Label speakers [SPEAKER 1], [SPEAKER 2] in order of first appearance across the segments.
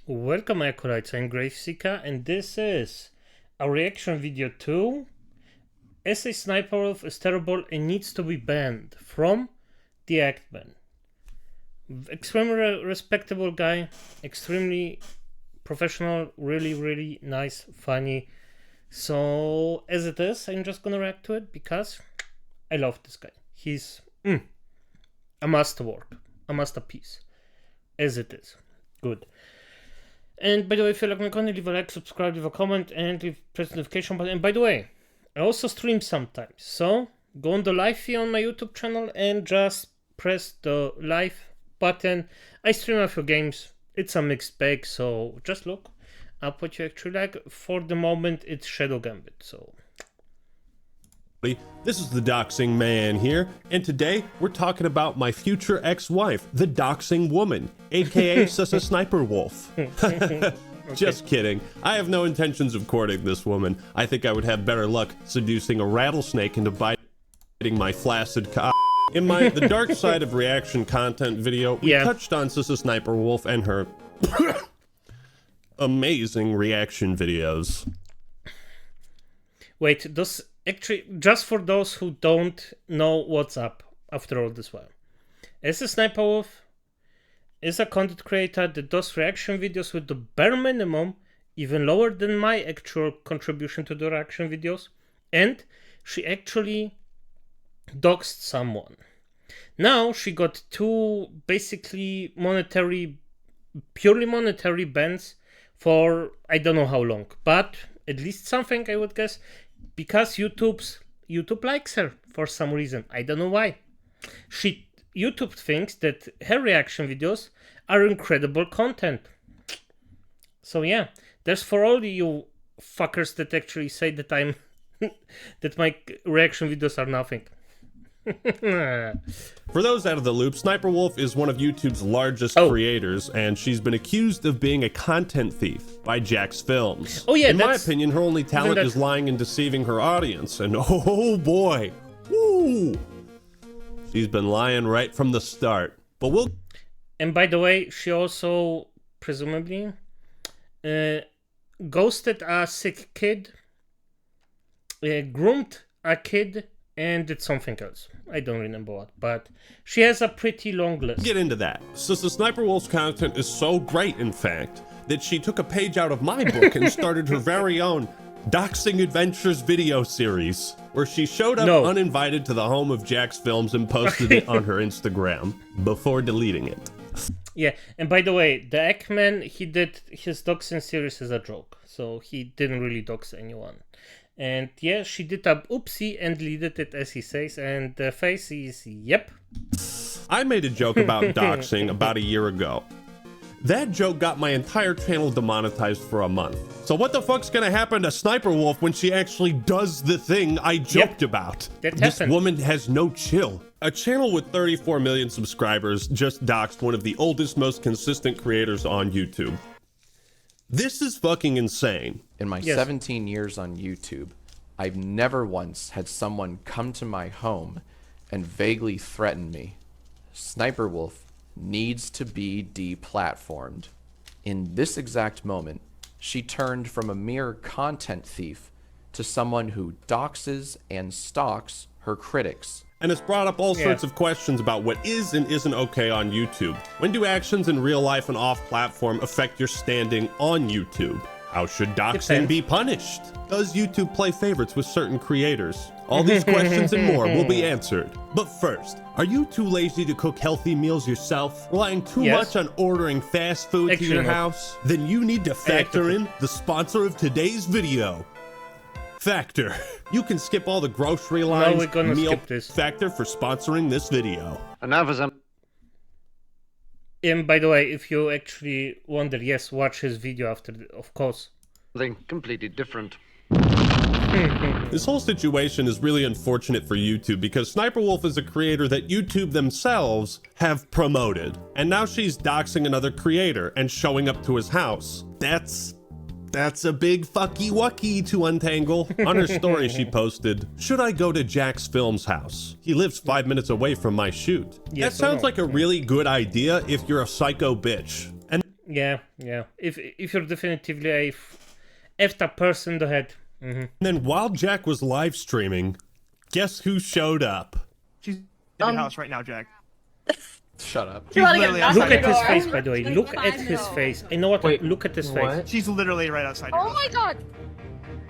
[SPEAKER 1] Welcome Acolytes, I'm Graveseeker and this is a reaction video to SSSniperwolf is terrible and needs to be banned from the act ban. Extremely respectable guy, extremely professional, really nice, funny. So as it is, I'm just gonna react to it because I love this guy. He's a masterwork, a masterpiece, as it is. Good. And by the way, if you like my content, leave a like, subscribe, leave a comment, and press the notification button. And by the way, I also stream sometimes. So go on the live feed on my YouTube channel and just press the live button. I stream a few games. It's a mixed bag, so just look up what you actually like. For the moment, it's Shadow Gambit. So
[SPEAKER 2] this is the Doxing Man here, and today we're talking about my future ex-wife, the Doxing Woman, aka SSSniperwolf. Okay. Just kidding. I have no intentions of courting this woman. I think I would have better luck seducing a rattlesnake into biting my flaccid cock. In the dark side of reaction content video, we touched on SSSniperwolf and her amazing reaction videos.
[SPEAKER 1] Wait, those actually, just for those who don't know what's up after all this while, SSSniperwolf is a content creator that does reaction videos with the bare minimum, even lower than my actual contribution to the reaction videos, and she actually doxed someone. Now she got two basically purely monetary bans for I don't know how long, but at least something, I would guess, because YouTube likes her for some reason. I don't know why. YouTube thinks that her reaction videos are incredible content. So yeah, there's for all you fuckers that actually say that I'm that my reaction videos are nothing.
[SPEAKER 2] For those out of the loop, Sniperwolf is one of YouTube's largest creators, and she's been accused of being a content thief by Jax Films.
[SPEAKER 1] Oh yeah,
[SPEAKER 2] in my opinion, her only talent is lying and deceiving her audience, and oh boy, woo, she's been lying right from the start. But we'll.
[SPEAKER 1] And by the way, she also presumably ghosted a sick kid, groomed a kid, and did something else. I don't remember what, but she has a pretty long list.
[SPEAKER 2] Get into that. So the Sniperwolf's content is so great, in fact, that she took a page out of my book and started her very own Doxing Adventures video series, where she showed up uninvited to the home of Jax Films and posted it on her Instagram before deleting it.
[SPEAKER 1] Yeah, and by the way, the Eggman, he did his doxing series as a joke, so he didn't really dox anyone. And yeah, she did a oopsie and deleted it, as he says, and the face is, yep.
[SPEAKER 2] I made a joke about doxing about a year ago. That joke got my entire channel demonetized for a month. So what the fuck's gonna happen to Sniperwolf when she actually does the thing I joked about? This woman has no chill. A channel with 34 million subscribers just doxed one of the oldest, most consistent creators on YouTube. This is fucking insane.
[SPEAKER 3] In my 17 years on YouTube, I've never once had someone come to my home and vaguely threaten me. Sniperwolf needs to be deplatformed. In this exact moment, she turned from a mere content thief to someone who doxes and stalks her critics.
[SPEAKER 2] And it's brought up all sorts of questions about what is and isn't okay on YouTube. When do actions in real life and off-platform affect your standing on YouTube? How should doxing be punished? Does YouTube play favorites with certain creators? All these questions and more will be answered. But first, are you too lazy to cook healthy meals yourself? Relying too much on ordering fast food to your house? Then you need to factor in the sponsor of today's video, Factor. You can skip all the grocery lines.
[SPEAKER 1] We're gonna skip this.
[SPEAKER 2] Factor for sponsoring this video.
[SPEAKER 4] And now for some.
[SPEAKER 1] And by the way, if you actually wonder, yes, watch his video after, of course.
[SPEAKER 4] Something completely different.
[SPEAKER 2] This whole situation is really unfortunate for YouTube because Sniperwolf is a creator that YouTube themselves have promoted. And now she's doxing another creator and showing up to his house. That's a big fucky wucky to untangle. On her story, she posted, "Should I go to Jax Films' house? He lives 5 minutes away from my shoot." That sounds like a really good idea if you're a psycho bitch. And
[SPEAKER 1] Yeah. If you're definitively a effed up person in the head.
[SPEAKER 2] And then while Jack was live streaming, guess who showed up?
[SPEAKER 5] She's in your house right now, Jack.
[SPEAKER 3] Shut up.
[SPEAKER 5] She's literally
[SPEAKER 1] Look
[SPEAKER 5] outside
[SPEAKER 1] at
[SPEAKER 5] your
[SPEAKER 1] his
[SPEAKER 5] house.
[SPEAKER 1] face, by the way. Look at his face. I know what.
[SPEAKER 6] Wait,
[SPEAKER 1] look at his face.
[SPEAKER 6] what?
[SPEAKER 5] She's literally right outside your
[SPEAKER 7] Oh
[SPEAKER 5] house.
[SPEAKER 7] my god!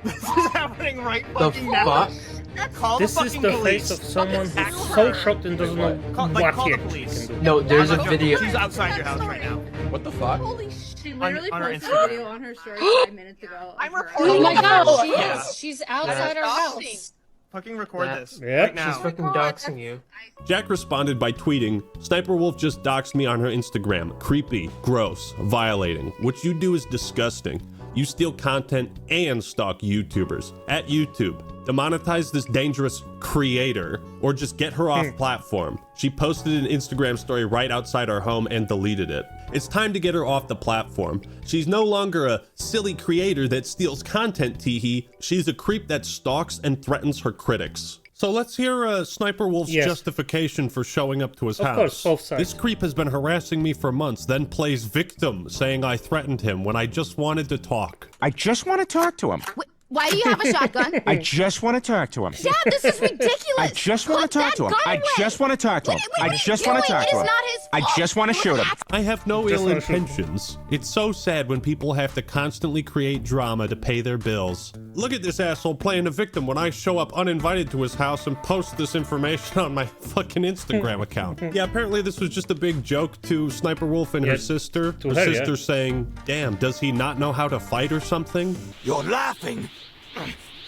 [SPEAKER 5] This is happening right
[SPEAKER 6] The
[SPEAKER 5] fucking now.
[SPEAKER 6] fuck?
[SPEAKER 5] Call
[SPEAKER 1] This
[SPEAKER 5] the
[SPEAKER 1] is
[SPEAKER 5] fucking
[SPEAKER 1] the
[SPEAKER 5] police.
[SPEAKER 1] face of someone
[SPEAKER 5] Fucking
[SPEAKER 1] who's
[SPEAKER 5] act
[SPEAKER 1] so
[SPEAKER 5] her.
[SPEAKER 1] shocked and doesn't know
[SPEAKER 5] Call
[SPEAKER 1] what
[SPEAKER 5] the
[SPEAKER 1] he
[SPEAKER 5] police.
[SPEAKER 1] actually can do.
[SPEAKER 6] No, there's a
[SPEAKER 5] I'm not joking.
[SPEAKER 6] video.
[SPEAKER 5] She's outside your house right now.
[SPEAKER 3] What the fuck?
[SPEAKER 7] Holy She literally
[SPEAKER 5] on her
[SPEAKER 7] posted
[SPEAKER 5] Instagram.
[SPEAKER 7] a video on her story 5 minutes ago.
[SPEAKER 5] I'm
[SPEAKER 7] of her
[SPEAKER 5] reporting
[SPEAKER 7] outside.
[SPEAKER 5] Oh my
[SPEAKER 7] God,
[SPEAKER 5] she
[SPEAKER 7] she
[SPEAKER 5] is.
[SPEAKER 7] is. She's outside our house.
[SPEAKER 5] Fucking record
[SPEAKER 6] Yeah.
[SPEAKER 5] this
[SPEAKER 1] Yep.
[SPEAKER 5] right now.
[SPEAKER 6] She's fucking doxing you.
[SPEAKER 2] Jack responded by tweeting, Sniperwolf just doxed me on her Instagram. Creepy, gross, violating. What you do is disgusting. You steal content and stalk YouTubers. At YouTube, demonetize this dangerous creator or just get her off platform. She posted an Instagram story right outside our home and deleted it. It's time to get her off the platform. She's no longer a silly creator that steals content, teehee. She's a creep that stalks and threatens her critics. So let's hear Sniperwolf's
[SPEAKER 1] Yes.
[SPEAKER 2] justification for showing up to his house.
[SPEAKER 1] Of course, both sides.
[SPEAKER 2] This creep has been harassing me for months, then plays victim, saying I threatened him when I just wanted to talk.
[SPEAKER 8] I just want to talk to him.
[SPEAKER 7] Why do you have a shotgun?
[SPEAKER 8] I just want to talk to him.
[SPEAKER 7] Dad, this is ridiculous.
[SPEAKER 8] I just want to talk to him. I just want to talk to him. I just want to talk to him. I just want to shoot him.
[SPEAKER 2] I have no
[SPEAKER 1] Just
[SPEAKER 2] ill
[SPEAKER 1] wanna shoot him.
[SPEAKER 2] intentions. It's so sad when people have to constantly create drama to pay their bills. Look at this asshole playing a victim when I show up uninvited to his house and post this information on my fucking Instagram account. Yeah, apparently this was just a big joke to Sniperwolf and her
[SPEAKER 1] Yeah,
[SPEAKER 2] sister.
[SPEAKER 1] to
[SPEAKER 2] Her
[SPEAKER 1] her, yeah.
[SPEAKER 2] sister saying, damn, does he not know how to fight or something?
[SPEAKER 9] You're laughing.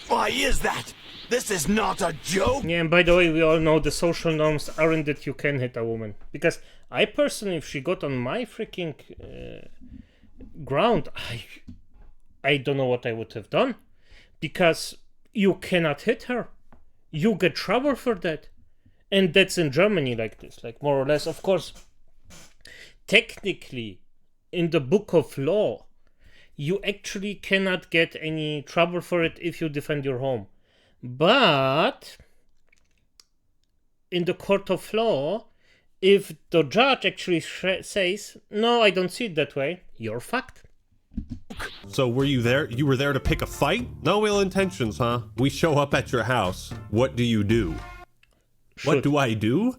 [SPEAKER 9] Why is that? This is not a joke.
[SPEAKER 1] Yeah, and by the way, we all know the social norms aren't that you can hit a woman. Because I personally, if she got on my freaking ground, I don't know what I would have done. Because you cannot hit her. You get trouble for that. And that's in Germany like this, like more or less. Of course, technically, in the book of law, you actually cannot get any trouble for it if you defend your home. But in the court of law, if the judge actually says, no, I don't see it that way, you're fucked.
[SPEAKER 2] So were you there? You were there to pick a fight? No ill intentions, huh? We show up at your house. What do you do? What
[SPEAKER 1] Shoot.
[SPEAKER 2] do I do?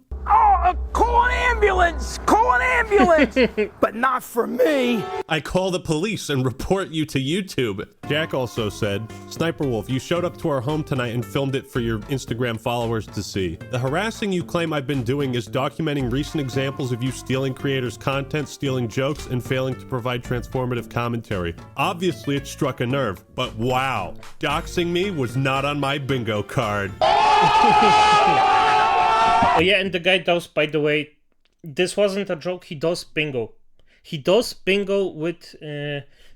[SPEAKER 9] Call an ambulance! Call an ambulance! But not for me.
[SPEAKER 2] I call the police and report you to YouTube. Jack also said, Sniperwolf, you showed up to our home tonight and filmed it for your Instagram followers to see. The harassing you claim I've been doing is documenting recent examples of you stealing creators' content, stealing jokes, and failing to provide transformative commentary. Obviously, it struck a nerve, but wow, doxing me was not on my bingo card.
[SPEAKER 1] Oh yeah, and the guy does, by the way, this wasn't a joke, he does bingo. He does bingo with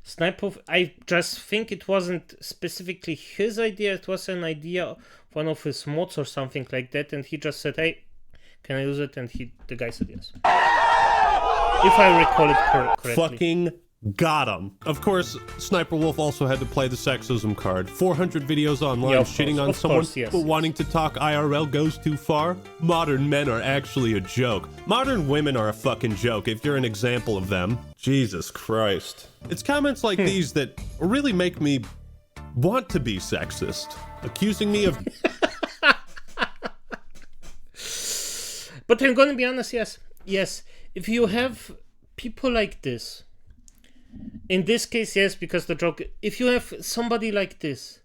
[SPEAKER 1] Sniper. I just think it wasn't specifically his idea, it was an idea of one of his mods or something like that, and he just said, hey, can I use it? And the guy said yes. If I recall it correctly.
[SPEAKER 2] Fucking got him. Of course, Sniperwolf also had to play the sexism card. 400 videos online
[SPEAKER 1] Yeah, of
[SPEAKER 2] shitting
[SPEAKER 1] course,
[SPEAKER 2] on
[SPEAKER 1] of
[SPEAKER 2] someone,
[SPEAKER 1] course, yes,
[SPEAKER 2] but
[SPEAKER 1] yes.
[SPEAKER 2] wanting to talk IRL goes too far. Modern men are actually a joke. Modern women are a fucking joke if you're an example of them. Jesus Christ. It's comments like these that really make me want to be sexist. Accusing me of...
[SPEAKER 1] But I'm gonna be honest, yes. If you have people like this, in this case, yes, because the joke, if you have somebody like this,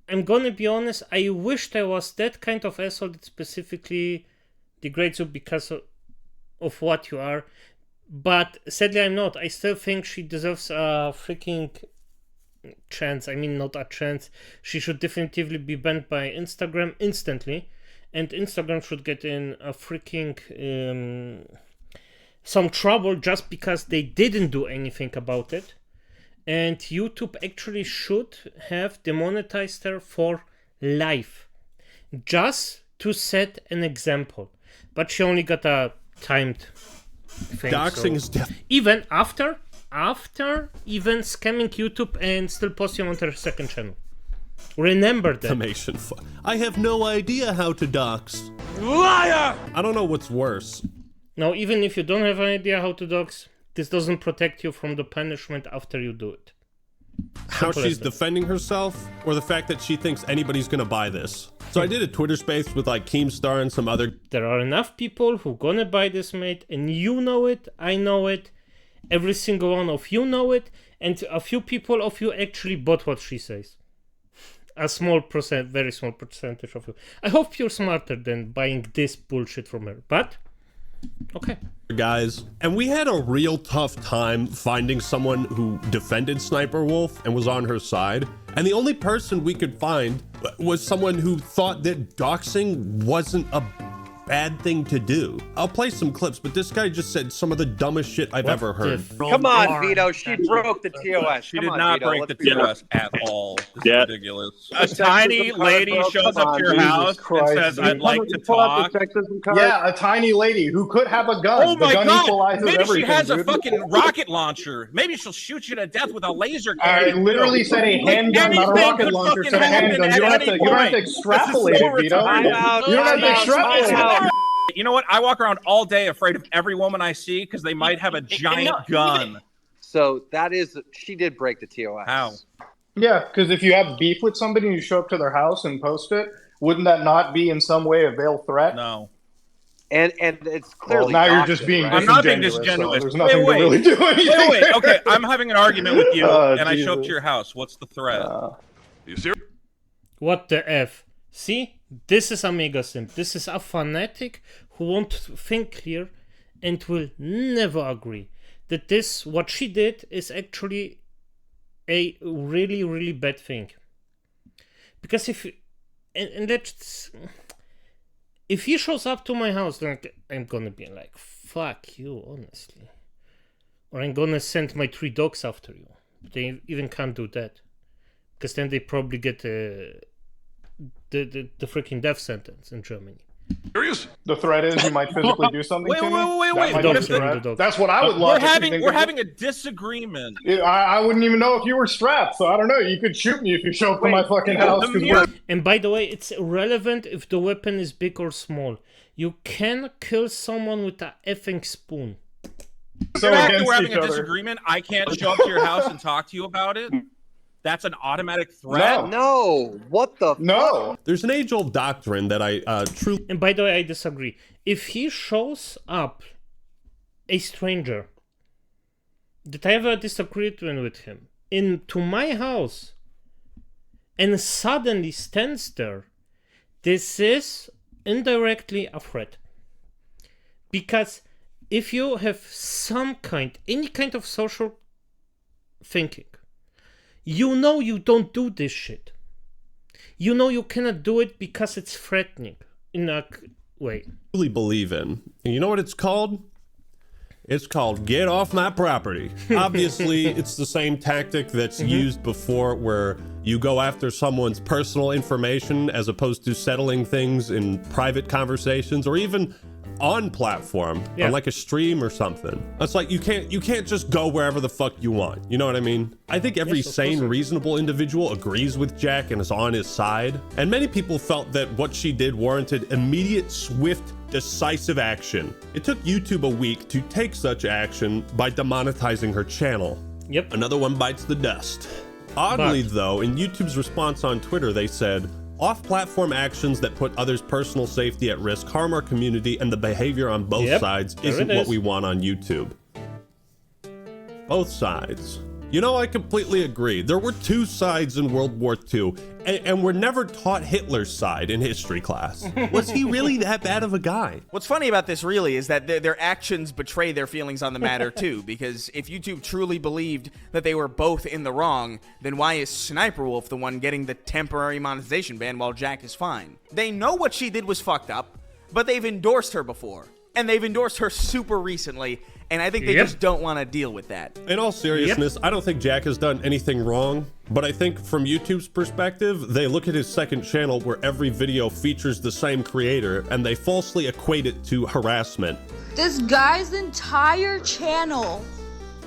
[SPEAKER 1] I'm gonna be honest, I wished I was that kind of asshole that specifically degrades you because of what you are. But sadly, I'm not. I still think she deserves a freaking chance. I mean, not a chance. She should definitively be banned by Instagram instantly. And Instagram should get in a freaking some trouble just because they didn't do anything about it. And YouTube actually should have demonetized her for life, just to set an example. But she only got a timed thing.
[SPEAKER 2] Doxing
[SPEAKER 1] so
[SPEAKER 2] is
[SPEAKER 1] even after even scamming YouTube and still posting on her second channel. Remember that.
[SPEAKER 2] defamation. I have no idea how to dox.
[SPEAKER 9] Liar!
[SPEAKER 2] I don't know what's worse.
[SPEAKER 1] Now, even if you don't have an idea how to dox, this doesn't protect you from the punishment after you do it.
[SPEAKER 2] How
[SPEAKER 1] Simple
[SPEAKER 2] she's
[SPEAKER 1] as that.
[SPEAKER 2] defending herself, or the fact that she thinks anybody's gonna buy this. So I did a Twitter space with like Keemstar and some other.
[SPEAKER 1] There are enough people who gonna buy this, mate, and you know it, I know it, every single one of you know it, and a few people of you actually bought what she says. A small percent, very small percentage of you. I hope you're smarter than buying this bullshit from her, but okay.
[SPEAKER 2] Guys, and we had a real tough time finding someone who defended Sniperwolf and was on her side. And the only person we could find was someone who thought that doxing wasn't a bad thing to do. I'll play some clips, but this guy just said some of the dumbest shit I've ever heard.
[SPEAKER 6] Come on, Vito. She broke the TOS.
[SPEAKER 10] She did not break the TOS at all. This is ridiculous. A tiny lady shows up to your house and says, "I'd like to talk."
[SPEAKER 5] Yeah, a tiny lady who could have a gun.
[SPEAKER 10] Oh my
[SPEAKER 5] gun
[SPEAKER 10] god!
[SPEAKER 5] equalizes
[SPEAKER 10] Maybe
[SPEAKER 5] everything,
[SPEAKER 10] she has a
[SPEAKER 5] dude.
[SPEAKER 10] fucking rocket launcher. Maybe she'll shoot you to death with a laser
[SPEAKER 5] I
[SPEAKER 10] cannon.
[SPEAKER 5] literally said a handgun, not a rocket launcher. Said a handgun. You don't have to extrapolate it, Vito. You don't have to extrapolate it.
[SPEAKER 10] You know what? I walk around all day afraid of every woman I see because they might have a giant gun.
[SPEAKER 6] So that is, she did break the TOS.
[SPEAKER 10] How?
[SPEAKER 5] Yeah, because if you have beef with somebody and you show up to their house and post it, wouldn't that not be in some way a veiled threat?
[SPEAKER 10] No.
[SPEAKER 6] And it's clearly
[SPEAKER 5] now you're just being
[SPEAKER 6] right?
[SPEAKER 10] I'm not being
[SPEAKER 5] disingenuous.
[SPEAKER 10] disingenuous.
[SPEAKER 5] So there's nothing to really do anything.
[SPEAKER 10] Wait. Okay, I'm having an argument with you, and I show up
[SPEAKER 5] Jesus.
[SPEAKER 10] to your house. What's the threat?
[SPEAKER 8] You serious?
[SPEAKER 1] What the F? See? This is a mega simp. This is a fanatic who won't think clear and will never agree that this, what she did, is actually a really, really bad thing. Because if he shows up to my house, then I'm gonna be like, fuck you, honestly. Or I'm gonna send my 3 dogs after you. They even can't do that. Because then they probably get the freaking death sentence in Germany.
[SPEAKER 8] Serious?
[SPEAKER 5] The threat is you might physically do something to me?
[SPEAKER 10] Wait.
[SPEAKER 5] That might be the threat. That's what I would
[SPEAKER 10] We're
[SPEAKER 5] love.
[SPEAKER 10] having a disagreement.
[SPEAKER 5] I wouldn't even know if you were strapped, so I don't know. You could shoot me if you show up to my fucking house.
[SPEAKER 1] And by the way, it's irrelevant if the weapon is big or small. You can kill someone with a effing spoon.
[SPEAKER 5] So
[SPEAKER 10] After we're having a disagreement, I can't show up to your house and talk to you about it? That's an automatic threat?
[SPEAKER 6] No. What the fuck?
[SPEAKER 2] There's an age-old doctrine that I truly...
[SPEAKER 1] And by the way, I disagree. If he shows up, a stranger, that I have a disagreement with him, into my house, and suddenly stands there, this is indirectly a threat. Because if you have any kind of social thinking, you know you don't do this shit. You know you cannot do it because it's threatening in a way.
[SPEAKER 2] really believe in. And you know what it's called? It's called get off my property. Obviously, it's the same tactic that's used before where you go after someone's personal information as opposed to settling things in private conversations or even on platform, on like a stream or something. It's like you can't just go wherever the fuck you want. You know what I mean? I think every sane, reasonable individual agrees with Jack and is on his side. And many people felt that what she did warranted immediate, swift, decisive action. It took YouTube a week to take such action by demonetizing her channel.
[SPEAKER 1] Yep.
[SPEAKER 2] Another one bites the dust. Oddly though, in YouTube's response on Twitter, they said, off-platform actions that put others' personal safety at risk harm our community, and the behavior on both sides isn't what we want on YouTube. Both sides. You know, I completely agree. There were 2 sides in World War II, and we're never taught Hitler's side in history class. Was he really that bad of a guy?
[SPEAKER 11] What's funny about this really is that their actions betray their feelings on the matter too, because if YouTube truly believed that they were both in the wrong, then why is Sniperwolf the one getting the temporary monetization ban while Jack is fine? They know what she did was fucked up, but they've endorsed her before, and they've endorsed her super recently, and I think they just don't want to deal with that.
[SPEAKER 2] In all seriousness, I don't think Jack has done anything wrong, but I think from YouTube's perspective, they look at his second channel where every video features the same creator, and they falsely equate it to harassment.
[SPEAKER 7] This guy's entire channel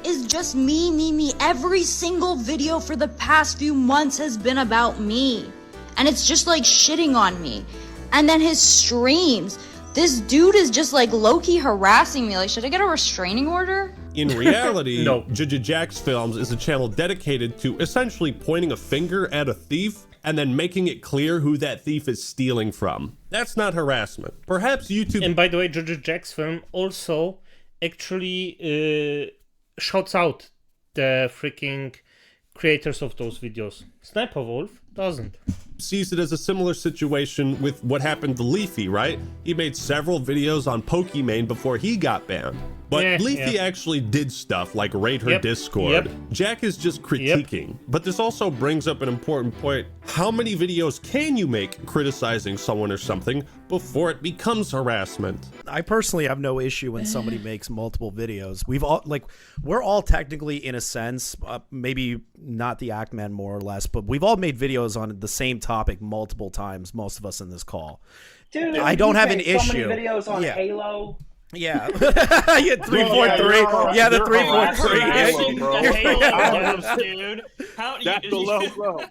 [SPEAKER 7] is just me. Every single video for the past few months has been about me. And it's just like shitting on me. And then his streams, This dude is just like low-key harassing me. Like, should I get a restraining order?
[SPEAKER 2] In reality,
[SPEAKER 1] No.
[SPEAKER 2] Jack's Films is a channel dedicated to essentially pointing a finger at a thief and then making it clear who that thief is stealing from. That's not harassment. Perhaps YouTube...
[SPEAKER 1] And by the way, Jack's Film also actually shouts out the freaking creators of those videos. Sniperwolf doesn't.
[SPEAKER 2] sees it as a similar situation with what happened to Leafy, right? He made several videos on Pokimane before he got banned. But Leafy actually did stuff like raid her Discord. Jack is just critiquing. But this also brings up an important point. How many videos can you make criticizing someone or something before it becomes harassment?
[SPEAKER 12] I personally have no issue when somebody makes multiple videos. We're all technically, in a sense, maybe not the Act Man more or less, but we've all made videos on the same topic multiple times, most of us in this call.
[SPEAKER 13] Dude,
[SPEAKER 12] I don't have an issue.
[SPEAKER 13] So many videos on Halo.
[SPEAKER 12] Yeah. 3.3. Yeah, the 3.3.
[SPEAKER 10] Dude.
[SPEAKER 5] That's the low blow.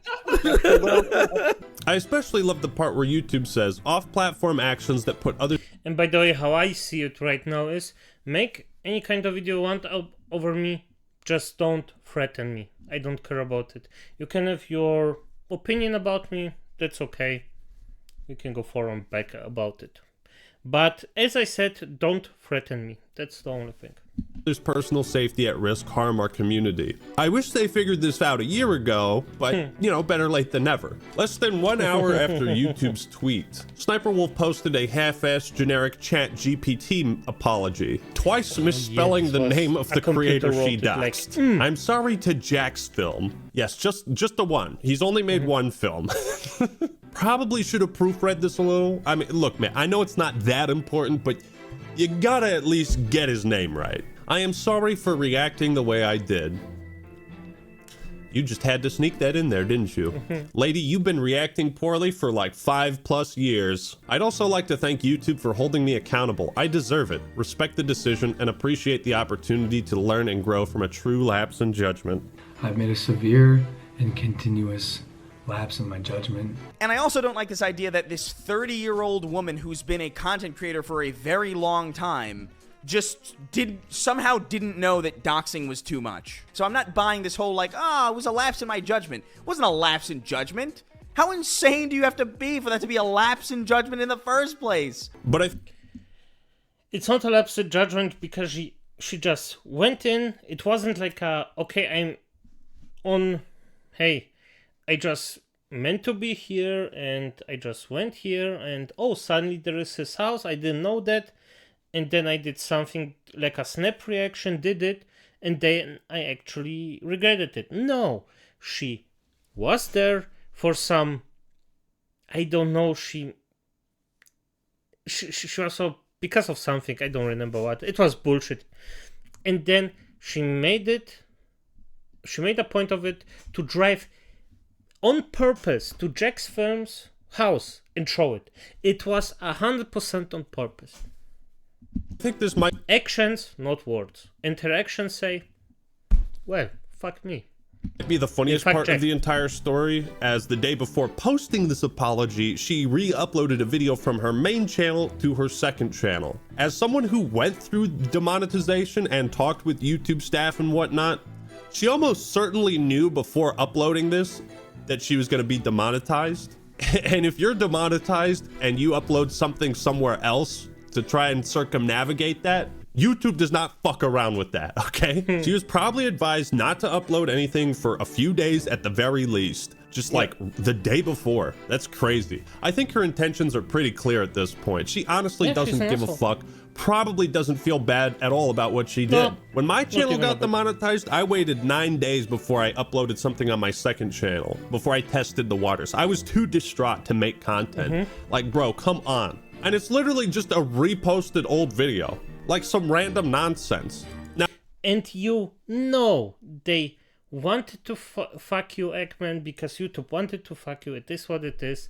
[SPEAKER 2] I especially love the part where YouTube says off-platform actions that put other...
[SPEAKER 1] And by the way, how I see it right now is make any kind of video you want over me, just don't threaten me. I don't care about it. You can have your opinion about me, that's okay. You can go forum back about it. But as I said, don't threaten me. That's the only thing.
[SPEAKER 2] There's personal safety at risk, harm our community. I wish they figured this out a year ago, but, you know, better late than never. Less than 1 hour after YouTube's tweet, Sniperwolf posted a half-assed generic ChatGPT apology, twice misspelling the name of the creator she doxed. I'm sorry to Jack's Film. Yes, just the one. He's only made one film. Probably should have proofread this a little. I mean, look, man, I know it's not that important, but you gotta at least get his name right. I am sorry for reacting the way I did. You just had to sneak that in there, didn't you? Lady, you've been reacting poorly for like 5+ years. I'd also like to thank YouTube for holding me accountable. I deserve it. Respect the decision and appreciate the opportunity to learn and grow from a true lapse in judgment.
[SPEAKER 14] I've made a severe and continuous lapse in my judgment.
[SPEAKER 11] And I also don't like this idea that this 30-year-old woman who's been a content creator for a very long time just somehow didn't know that doxing was too much. So I'm not buying this whole like, it was a lapse in my judgment. It wasn't a lapse in judgment. How insane do you have to be for that to be a lapse in judgment in the first place?
[SPEAKER 2] But
[SPEAKER 1] it's not a lapse in judgment because she just went in. It wasn't like okay, I'm on, hey, I just meant to be here and I just went here and suddenly there is his house. I didn't know that. And then I did something like a snap reaction, did it, and then I actually regretted it. No, she was there for some, I don't know, she was so, because of something, I don't remember what, it was bullshit. And then she made a point of it to drive on purpose to Jack's Film's house and show it. It was 100% on purpose.
[SPEAKER 2] I think this might...
[SPEAKER 1] Actions, not words. And her actions say, well, fuck me.
[SPEAKER 2] Be the funniest part of the entire story, as the day before posting this apology, she re-uploaded a video from her main channel to her second channel. As someone who went through demonetization and talked with YouTube staff and whatnot, she almost certainly knew before uploading this that she was going to be demonetized. And if you're demonetized and you upload something somewhere else to try and circumnavigate that, YouTube does not fuck around with that, okay? She was probably advised not to upload anything for a few days at the very least, just like the day before. That's crazy. I think her intentions are pretty clear at this point. She honestly doesn't give a fuck, probably doesn't feel bad at all about what she did. When my channel got demonetized, I waited 9 days before I uploaded something on my second channel, before I tested the waters. I was too distraught to make content. Like, bro, come on. And it's literally just a reposted old video, like some random nonsense. Now,
[SPEAKER 1] and you know they wanted to fuck you, Eggman, because YouTube wanted to fuck you. It is what it is.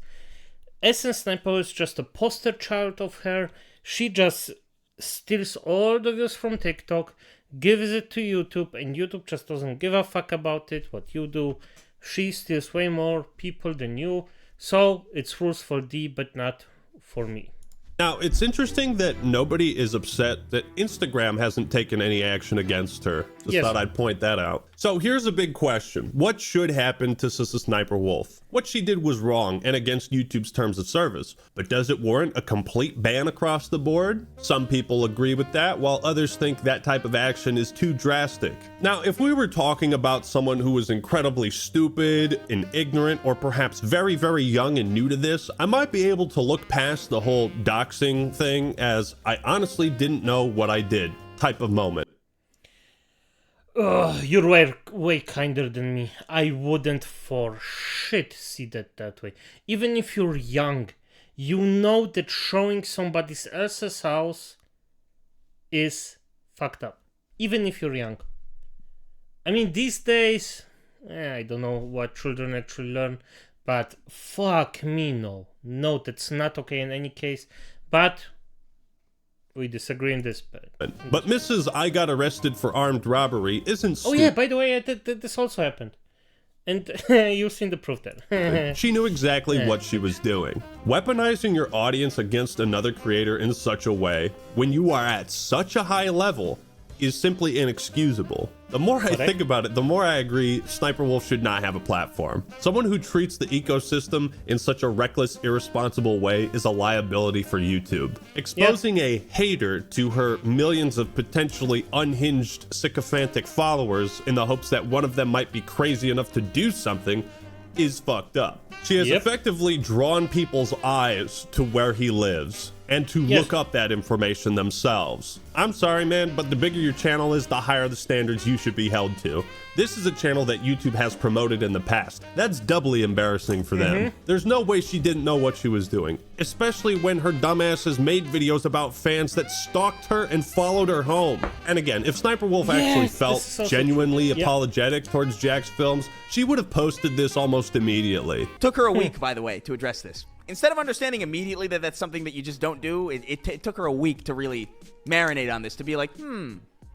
[SPEAKER 1] SSSniperwolf is just a poster child of her. She just steals all the views from TikTok, gives it to YouTube, and YouTube just doesn't give a fuck about it, what you do. She steals way more people than you. So it's rules for thee, but not for me.
[SPEAKER 2] Now, it's interesting that nobody is upset that Instagram hasn't taken any action against her. Just thought I'd point that out. So here's a big question. What should happen to SSSniperwolf? What she did was wrong and against YouTube's terms of service, but does it warrant a complete ban across the board? Some people agree with that, while others think that type of action is too drastic. Now, if we were talking about someone who was incredibly stupid and ignorant, or perhaps very, very young and new to this, I might be able to look past the whole doxing thing as I honestly didn't know what I did type of moment.
[SPEAKER 1] You're way kinder than me. I wouldn't for shit see that way. Even if you're young, you know that showing somebody else's house is fucked up. Even if you're young. I mean, these days, I don't know what children actually learn, but fuck me, no. No, that's not okay in any case. But we disagree in this.
[SPEAKER 2] But Mrs. I got arrested for armed robbery isn't
[SPEAKER 1] Oh yeah, by the way, this also happened. And you've seen the proof there.
[SPEAKER 2] She knew exactly what she was doing. Weaponizing your audience against another creator in such a way, when you are at such a high level, is simply inexcusable. The more I think about it, the more I agree Sniperwolf should not have a platform. Someone who treats the ecosystem in such a reckless, irresponsible way is a liability for YouTube. Exposing a hater to her millions of potentially unhinged, sycophantic followers in the hopes that one of them might be crazy enough to do something is fucked up. She has effectively drawn people's eyes to where he lives and to look up that information themselves. I'm sorry, man, but the bigger your channel is, the higher the standards you should be held to. This is a channel that YouTube has promoted in the past. That's doubly embarrassing for them. There's no way she didn't know what she was doing, especially when her dumbass has made videos about fans that stalked her and followed her home. And again, if Sniperwolf actually felt genuinely apologetic towards Jack's films, she would have posted this almost immediately.
[SPEAKER 11] Took her a week, by the way, to address this. Instead of understanding immediately that that's something that you just don't do, it took her a week to really marinate on this, to be like,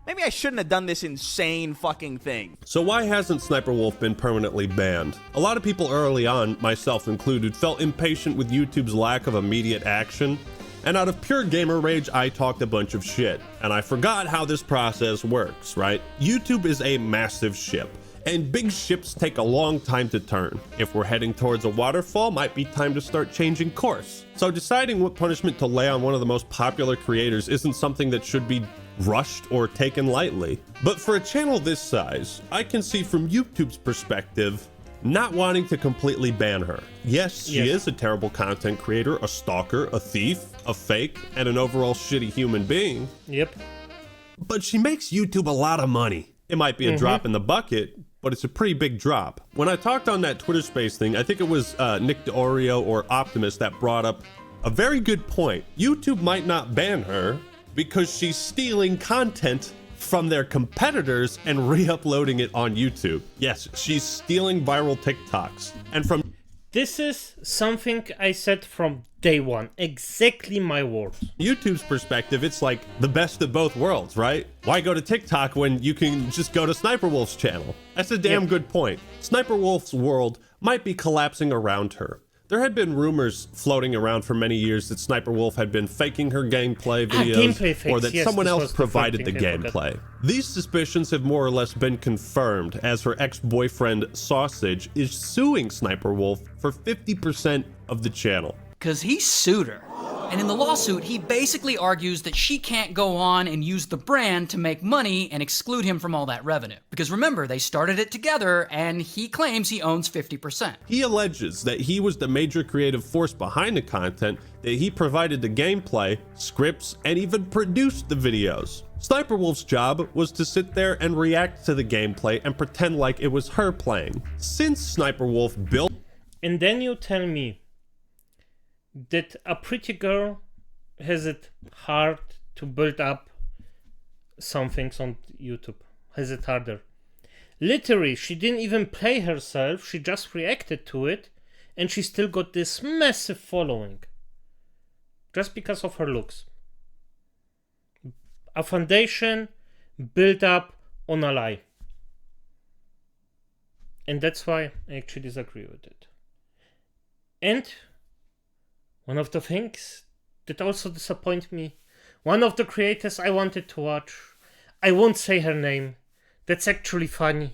[SPEAKER 11] maybe I shouldn't have done this insane fucking thing.
[SPEAKER 2] So why hasn't Sniperwolf been permanently banned? A lot of people early on, myself included, felt impatient with YouTube's lack of immediate action. And out of pure gamer rage, I talked a bunch of shit. And I forgot how this process works, right? YouTube is a massive ship. And big ships take a long time to turn. If we're heading towards a waterfall, might be time to start changing course. So deciding what punishment to lay on one of the most popular creators isn't something that should be rushed or taken lightly. But for a channel this size, I can see from YouTube's perspective, not wanting to completely ban her. Yes, she is a terrible content creator, a stalker, a thief, a fake, and an overall shitty human being. But she makes YouTube a lot of money. It might be a drop in the bucket, but it's a pretty big drop. When I talked on that Twitter space thing, I think it was Nick DeOrio or Optimus that brought up a very good point. YouTube might not ban her because she's stealing content from their competitors and re-uploading it on YouTube. Yes, she's stealing viral TikToks. And from
[SPEAKER 1] this is something I said from day one. Exactly my words.
[SPEAKER 2] YouTube's perspective, it's like the best of both worlds, right? Why go to TikTok when you can just go to Sniperwolf's channel? That's a damn good point. Sniperwolf's world might be collapsing around her. There had been rumors floating around for many years that Sniperwolf had been faking her gameplay videos, or that someone else provided the gameplay. These suspicions have more or less been confirmed, as her ex-boyfriend Sausage is suing Sniperwolf for 50% of the channel.
[SPEAKER 15] Because he sued her. And in the lawsuit, he basically argues that she can't go on and use the brand to make money and exclude him from all that revenue. Because remember, they started it together, and he claims he owns 50%.
[SPEAKER 2] He alleges that he was the major creative force behind the content, that he provided the gameplay, scripts, and even produced the videos. Sniperwolf's job was to sit there and react to the gameplay and pretend like it was her playing. Since Sniperwolf built...
[SPEAKER 1] And then you tell me that a pretty girl has it hard to build up some things on YouTube. Has it harder. Literally, she didn't even play herself, she just reacted to it, and she still got this massive following. Just because of her looks. A foundation built up on a lie. And that's why I actually disagree with it. And one of the things that also disappoint me. One of the creators I wanted to watch, I won't say her name, that's actually funny,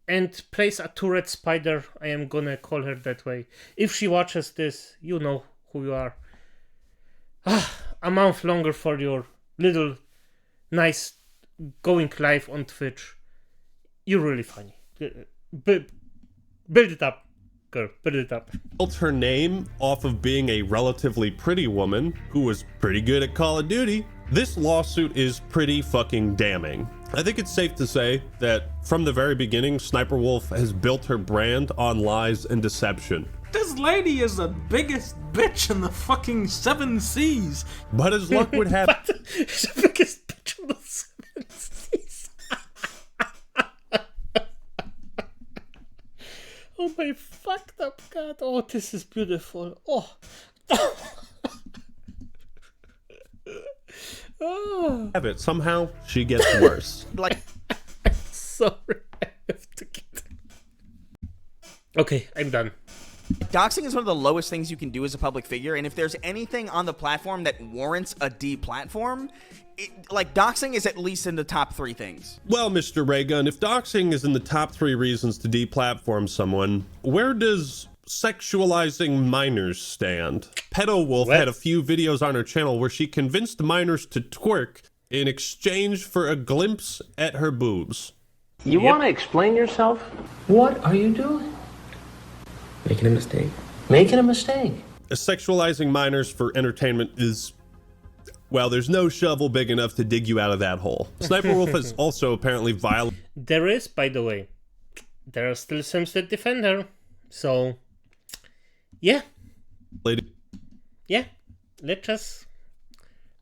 [SPEAKER 1] and plays a turret spider. I am gonna call her that way. If she watches this, you know who you are. A month longer for your little nice going live on Twitch. You're really funny. Build it up, girl. Build it up.
[SPEAKER 2] Built her name off of being a relatively pretty woman who was pretty good at Call of Duty. This lawsuit is pretty fucking damning. I think it's safe to say that from the very beginning, Sniperwolf has built her brand on lies and deception.
[SPEAKER 16] This lady is the biggest bitch in the fucking 7 seas.
[SPEAKER 2] But as luck would have...
[SPEAKER 1] She's the biggest bitch in the 7 seas. Oh my fucked up god. Oh, this is beautiful. Oh. Oh.
[SPEAKER 2] Have it. Somehow she gets worse.
[SPEAKER 11] Like,
[SPEAKER 1] sorry, I have to get. Okay, I'm done.
[SPEAKER 11] Doxing is one of the lowest things you can do as a public figure, and if there's anything on the platform that warrants a deplatform, like, doxing is at least in the top 3 things.
[SPEAKER 2] Well, Mr. Raygun, if doxing is in the top 3 reasons to deplatform someone, where does sexualizing minors stand? Pedo Wolf had a few videos on her channel where she convinced minors to twerk in exchange for a glimpse at her boobs.
[SPEAKER 13] You want to explain yourself? What are you doing? Making a mistake. Making a mistake.
[SPEAKER 2] Sexualizing minors for entertainment is, well, there's no shovel big enough to dig you out of that hole. Sniperwolf has also apparently violated...
[SPEAKER 1] There is, by the way, there are still Sims that defend her. So, yeah. Yeah, let's just...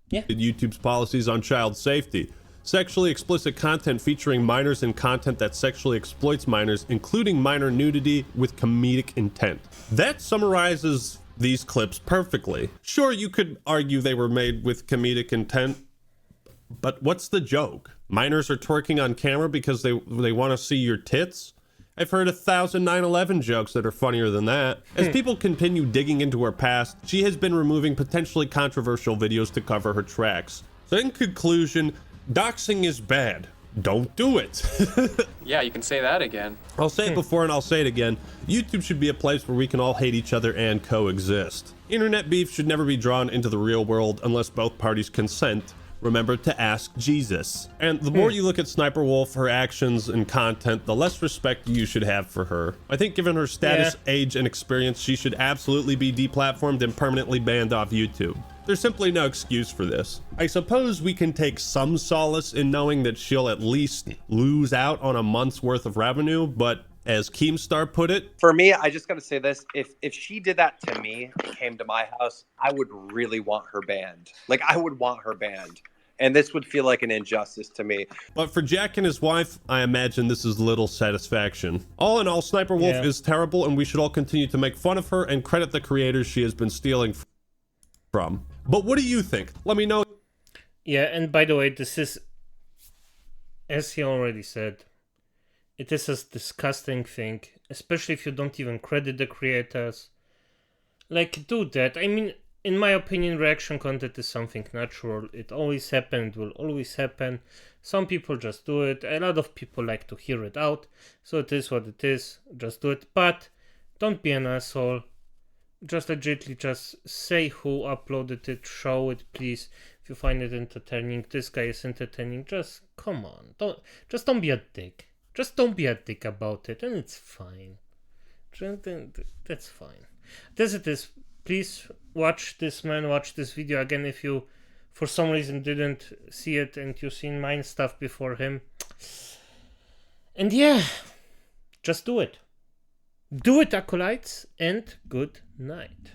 [SPEAKER 1] Yeah.
[SPEAKER 2] YouTube's policies on child safety. Sexually explicit content featuring minors and content that sexually exploits minors, including minor nudity with comedic intent. That summarizes these clips perfectly. Sure, you could argue they were made with comedic intent, but what's the joke? Minors are twerking on camera because they want to see your tits? I've heard 1,000 9/11 jokes that are funnier than that. As people continue digging into her past, she has been removing potentially controversial videos to cover her tracks. So in conclusion, doxing is bad. Don't do it.
[SPEAKER 17] Yeah, you can say that again.
[SPEAKER 2] I'll say it before and I'll say it again. YouTube should be a place where we can all hate each other and coexist. Internet beef should never be drawn into the real world unless both parties consent. Remember to ask Jesus. And the more you look at Sniperwolf, her actions and content, the less respect you should have for her. I think given her status, age, and experience, she should absolutely be deplatformed and permanently banned off YouTube. There's simply no excuse for this. I suppose we can take some solace in knowing that she'll at least lose out on a month's worth of revenue, but as Keemstar put it,
[SPEAKER 6] for me, I just gotta say this: if she did that to me, came to my house, I would really want her banned. Like, I would want her banned, and this would feel like an injustice to me.
[SPEAKER 2] But for Jack and his wife, I imagine this is little satisfaction. All in all, Sniperwolf is terrible, and we should all continue to make fun of her and credit the creators she has been stealing from. But what do you think? Let me know.
[SPEAKER 1] Yeah, and by the way, this is, as he already said, it is a disgusting thing, especially if you don't even credit the creators. Like, do that. I mean, in my opinion, reaction content is something natural. It always happened, will always happen. Some people just do it. A lot of people like to hear it out. So it is what it is. Just do it. But don't be an asshole. Just legitimately just say who uploaded it. Show it, please. If you find it entertaining, this guy is entertaining. Just come on. Don't be a dick. Just don't be a dick about it, and it's fine. That's fine. As it is, please watch this man, watch this video again if you, for some reason, didn't see it and you've seen mine stuff before him. And yeah, just do it. Do it, acolytes, and good night.